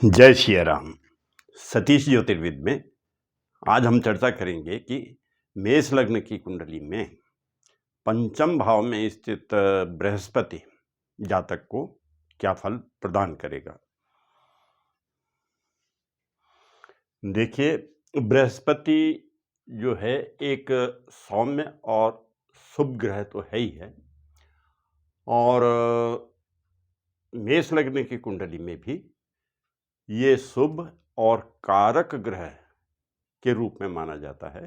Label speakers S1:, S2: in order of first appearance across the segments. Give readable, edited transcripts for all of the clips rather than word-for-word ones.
S1: जय श्री राम। सतीश ज्योतिर्विद में आज हम चर्चा करेंगे कि मेष लग्न की कुंडली में पंचम भाव में स्थित बृहस्पति जातक को क्या फल प्रदान करेगा। देखिए, बृहस्पति जो है एक सौम्य और शुभ ग्रह तो है ही है, और मेष लग्न की कुंडली में भी ये शुभ और कारक ग्रह के रूप में माना जाता है,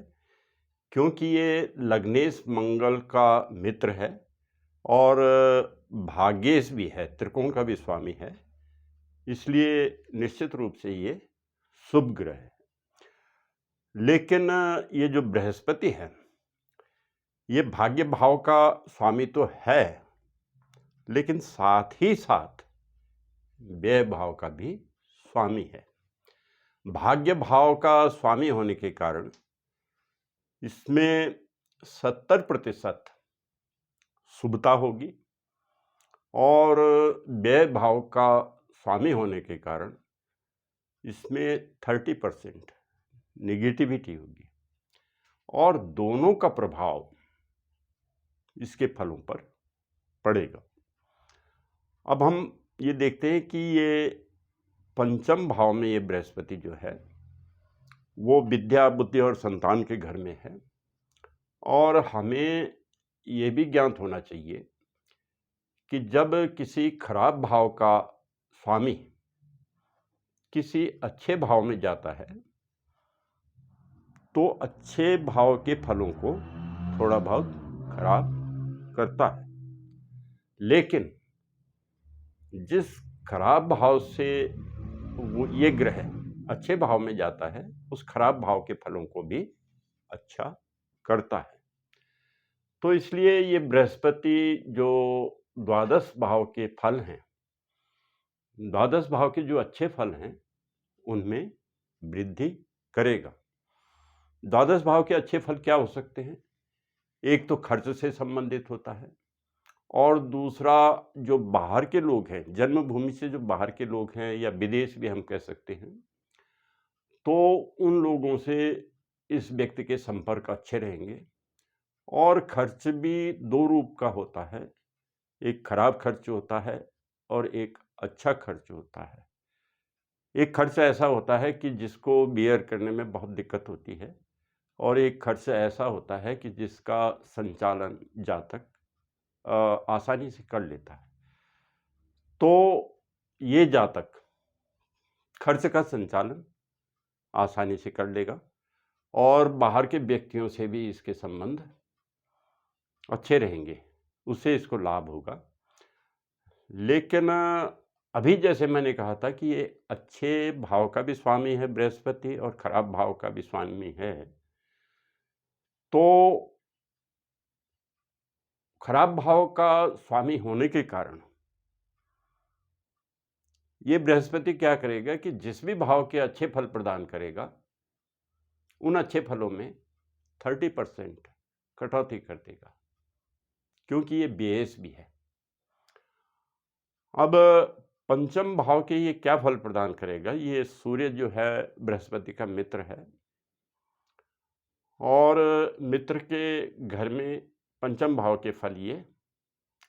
S1: क्योंकि ये लग्नेश मंगल का मित्र है और भाग्येश भी है, त्रिकोण का भी स्वामी है, इसलिए निश्चित रूप से ये शुभ ग्रह है। लेकिन ये जो बृहस्पति है ये भाग्य भाव का स्वामी तो है, लेकिन साथ ही साथ व्यय भाव का भी स्वामी है। भाग्य भाव का स्वामी होने के कारण इसमें 70% शुभता होगी, और व्यय भाव का स्वामी होने के कारण इसमें 30% नेगेटिविटी होगी, और दोनों का प्रभाव इसके फलों पर पड़ेगा। अब हम ये देखते हैं कि ये पंचम भाव में ये बृहस्पति जो है वो विद्या, बुद्धि और संतान के घर में है, और हमें ये भी ज्ञात होना चाहिए कि जब किसी खराब भाव का स्वामी किसी अच्छे भाव में जाता है तो अच्छे भाव के फलों को थोड़ा बहुत खराब करता है, लेकिन जिस खराब भाव से वो ये ग्रह अच्छे भाव में जाता है उस खराब भाव के फलों को भी अच्छा करता है। तो इसलिए ये बृहस्पति जो द्वादश भाव के फल हैं, द्वादश भाव के जो अच्छे फल हैं उनमें वृद्धि करेगा। द्वादश भाव के अच्छे फल क्या हो सकते हैं? एक तो खर्च से संबंधित होता है, और दूसरा जो बाहर के लोग हैं, जन्मभूमि से जो बाहर के लोग हैं या विदेश भी हम कह सकते हैं, तो उन लोगों से इस व्यक्ति के संपर्क अच्छे रहेंगे। और खर्च भी दो रूप का होता है, एक खराब खर्च होता है और एक अच्छा खर्च होता है। एक खर्च ऐसा होता है कि जिसको बियर करने में बहुत दिक्कत होती है, और एक खर्च ऐसा होता है कि जिसका संचालन जातक आसानी से कर लेता है। तो ये जातक खर्च का संचालन आसानी से कर लेगा, और बाहर के व्यक्तियों से भी इसके संबंध अच्छे रहेंगे, उससे इसको लाभ होगा। लेकिन अभी जैसे मैंने कहा था कि ये अच्छे भाव का भी स्वामी है बृहस्पति और खराब भाव का भी स्वामी है, तो खराब भाव का स्वामी होने के कारण ये बृहस्पति क्या करेगा कि जिस भी भाव के अच्छे फल प्रदान करेगा उन अच्छे फलों में 30% कटौती कर देगा, क्योंकि ये व्ययेश भी है। अब पंचम भाव के ये क्या फल प्रदान करेगा? ये सूर्य जो है बृहस्पति का मित्र है, और मित्र के घर में पंचम भाव के फल ये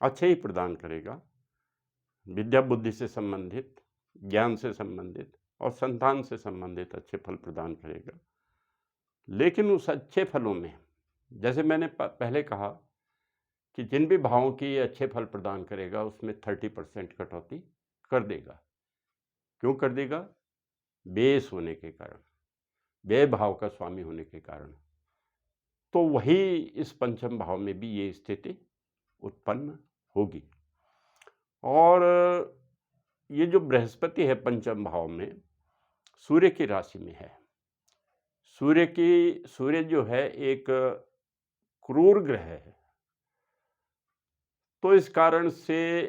S1: अच्छे ही प्रदान करेगा। विद्या बुद्धि से संबंधित, ज्ञान से संबंधित और संतान से संबंधित अच्छे फल प्रदान करेगा। लेकिन उस अच्छे फलों में, जैसे मैंने पहले कहा कि जिन भी भावों की अच्छे फल प्रदान करेगा उसमें 30% कटौती कर देगा। क्यों कर देगा? बेस होने के कारण, व्यय भाव का स्वामी होने के कारण। तो वही इस पंचम भाव में भी ये स्थिति उत्पन्न होगी। और ये जो बृहस्पति है पंचम भाव में सूर्य की राशि में है। सूर्य जो है एक क्रूर ग्रह है, तो इस कारण से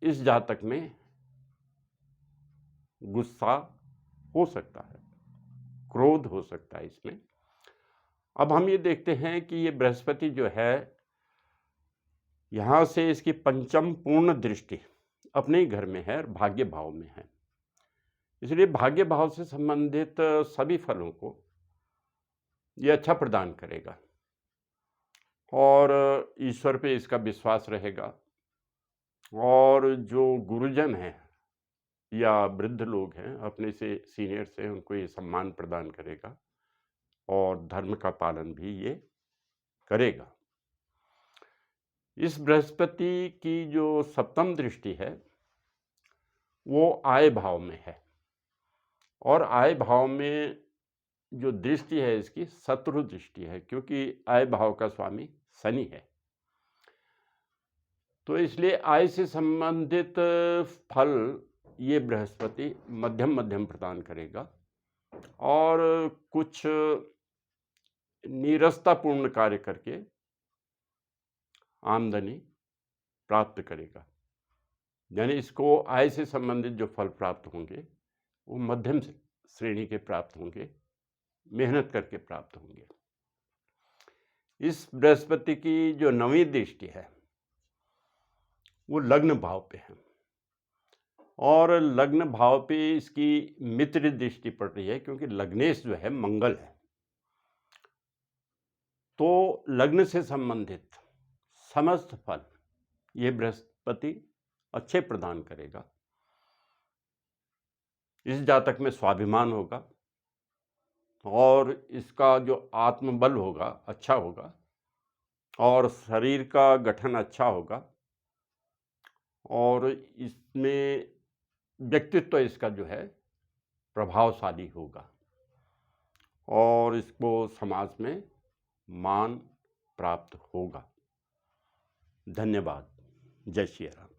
S1: इस जातक में गुस्सा हो सकता है, क्रोध हो सकता है इसमें। अब हम ये देखते हैं कि ये बृहस्पति जो है यहाँ से इसकी पंचम पूर्ण दृष्टि अपने ही घर में है, भाग्य भाव में है। इसलिए भाग्य भाव से संबंधित सभी फलों को ये अच्छा प्रदान करेगा और ईश्वर पे इसका विश्वास रहेगा। और जो गुरुजन हैं या वृद्ध लोग हैं, अपने से सीनियर्स हैं, उनको ये सम्मान प्रदान करेगा और धर्म का पालन भी ये करेगा। इस बृहस्पति की जो सप्तम दृष्टि है वो आय भाव में है और आय भाव में जो दृष्टि है इसकी शत्रु दृष्टि है, क्योंकि आय भाव का स्वामी शनि है। तो इसलिए आय से संबंधित फल ये बृहस्पति मध्यम मध्यम प्रदान करेगा और कुछ नीरसतापूर्ण कार्य करके आमदनी प्राप्त करेगा। यानी इसको आय से संबंधित जो फल प्राप्त होंगे वो मध्यम श्रेणी के प्राप्त होंगे, मेहनत करके प्राप्त होंगे। इस बृहस्पति की जो नवीं दृष्टि है वो लग्न भाव पे है और लग्न भाव पे इसकी मित्र दृष्टि पड़ रही है, क्योंकि लग्नेश जो है मंगल है। तो लग्न से संबंधित समस्त फल ये बृहस्पति अच्छे प्रदान करेगा। इस जातक में स्वाभिमान होगा और इसका जो आत्मबल होगा अच्छा होगा और शरीर का गठन अच्छा होगा और इसमें व्यक्तित्व इसका जो है प्रभावशाली होगा और इसको समाज में मान प्राप्त होगा। धन्यवाद। जय श्री राम।